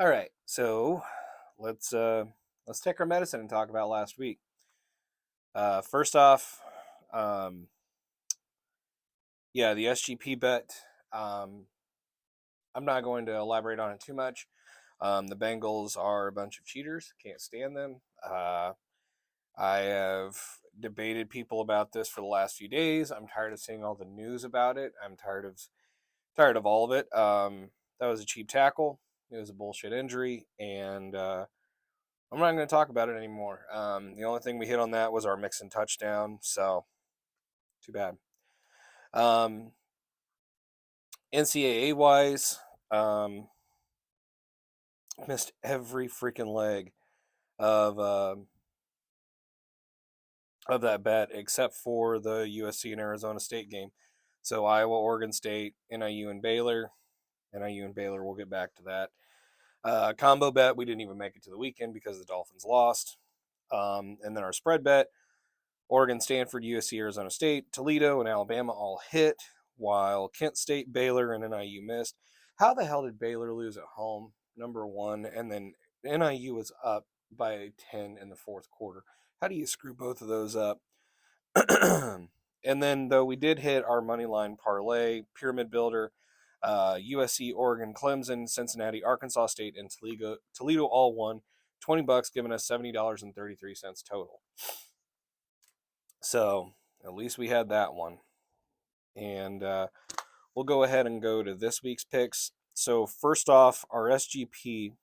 All right, so let's uh, let's take our medicine and talk about last week. First off, um, yeah, the SGP bet. Um, I'm not going to elaborate on it too much. The Bengals are a bunch of cheaters. Can't stand them. I have debated people about this for the last few days. I'm tired of seeing all the news about it. I'm tired of all of it. That was a cheap tackle. It was a bullshit injury, and I'm not going to talk about it anymore. The only thing we hit on that was our Mixon touchdown, so too bad. Um, NCAA wise, missed every freaking leg of of that bet except for the USC and Arizona State game. So Iowa, Oregon State, NIU, and Baylor. NIU and Baylor. We'll get back to that. Combo bet, we didn't even make it to the weekend because the Dolphins lost. And then our spread bet, Oregon, Stanford, USC, Arizona State, Toledo, and Alabama all hit, while Kent State, Baylor, and NIU missed. How the hell did Baylor lose at home? Number one, and then NIU was up by 10 in the fourth quarter. How do you screw both of those up? And then, though, we did hit our money line parlay, pyramid builder, USC, Oregon, Clemson, Cincinnati, Arkansas State, and Toledo all won. $20, giving us $70.33 total. So at least we had that one. And we'll go ahead and go to this week's picks. So first off, our SGP,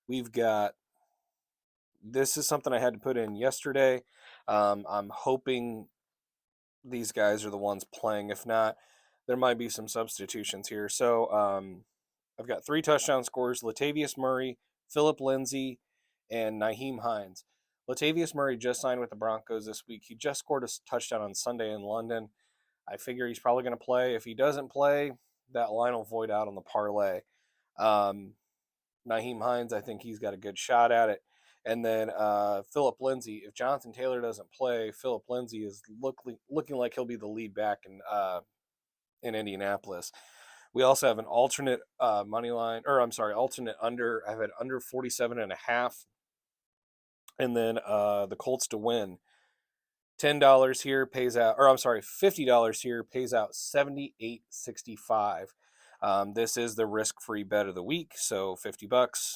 we've got, this is something I had to put in yesterday. I'm hoping these guys are the ones playing. If not, there might be some substitutions here. So I've got 3 touchdown scores: Latavius Murray, Philip Lindsay, and Nyheim Hines. Latavius Murray just signed with the Broncos this week. He just scored a touchdown on Sunday in London. I figure he's probably going to play. If he doesn't play, that line will void out on the parlay. Um, Nyheim Hines, I think he's got a good shot at it. And then Philip Lindsay, if Jonathan Taylor doesn't play, Philip Lindsay is looking like he'll be the lead back in Indianapolis. We also have an alternate money line, or I'm sorry, alternate under. I've had under 47.5, and then the Colts to win. $10 here pays out, or I'm sorry, $50 here pays out 78.65. This is the risk-free bet of the week, so $50,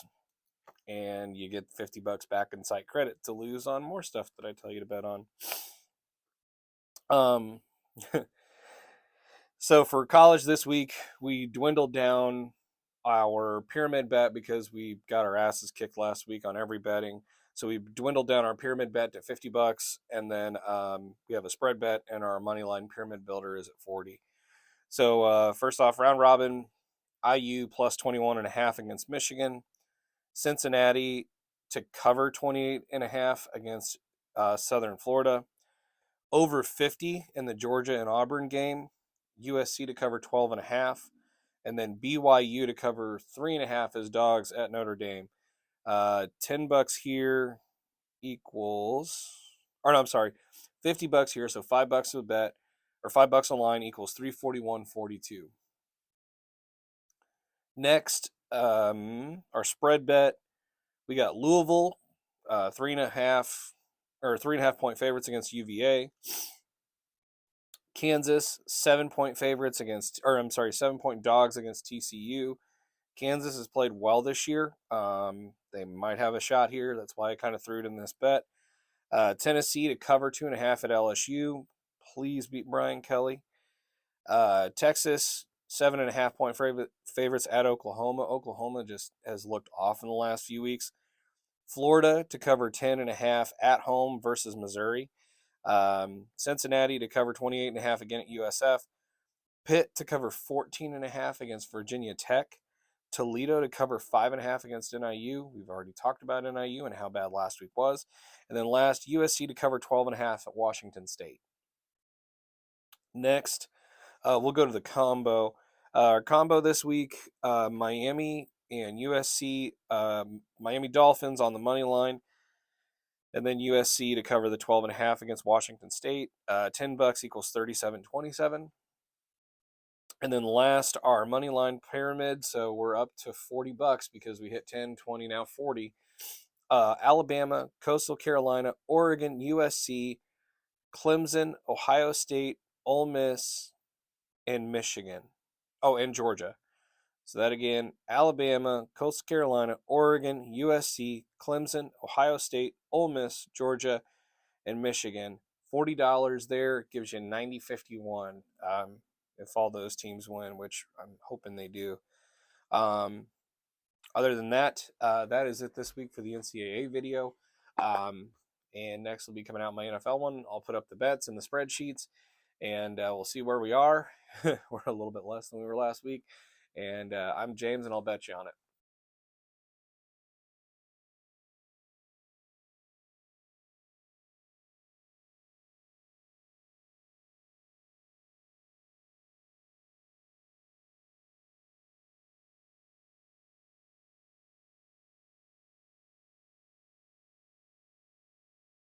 and you get $50 back in site credit to lose on more stuff that I tell you to bet on. Um, so for college this week, we dwindled down our pyramid bet because we got our asses kicked last week on every betting. So we dwindled down our pyramid bet to $50, and then we have a spread bet, and our money line pyramid builder is at 40. So first off, round robin, IU plus 21.5 against Michigan, Cincinnati to cover 28.5 against Southern Florida, over 50 in the Georgia and Auburn game, USC to cover 12.5, and then BYU to cover 3.5 as dogs at Notre Dame. $10 here equals, or no, I'm sorry, $50 here. So $5 a bet, or $5 a line equals 341.42. Next, our spread bet, we got Louisville, 3.5 point favorites against UVA. Kansas, 7 point favorites against, or I'm sorry, 7 point dogs against TCU. Kansas has played well this year. They might have a shot here. That's why I kind of threw it in this bet. Tennessee to cover 2.5 at LSU. Please beat Brian Kelly. Texas, 7.5 point favorites at Oklahoma. Oklahoma just has looked off in the last few weeks. Florida to cover 10.5 at home versus Missouri. Cincinnati to cover 28.5 against USF. Pitt to cover 14.5 against Virginia Tech. Toledo to cover 5.5 against NIU. We've already talked about NIU and how bad last week was. And then last, USC to cover 12.5 at Washington State. Next, we'll go to the combo. Our combo this week, Miami and USC. Miami Dolphins on the money line. And then USC to cover the 12.5 against Washington State. $10 equals 37.27. And then last, our money line pyramid. So we're up to $40 because we hit 10, 20, now 40. Alabama, Coastal Carolina, Oregon, USC, Clemson, Ohio State, Ole Miss, and Michigan. Oh, and Georgia. So that again, Alabama, Coastal Carolina, Oregon, USC, Clemson, Ohio State, Ole Miss, Georgia, and Michigan. $40 there gives you 90.51 if all those teams win, which I'm hoping they do. Um, Other than that, that is it this week for the NCAA video. And next will be coming out my NFL one. I'll put up the bets and the spreadsheets, and we'll see where we are. We're a little bit less than we were last week. And I'm James, and I'll bet you on it.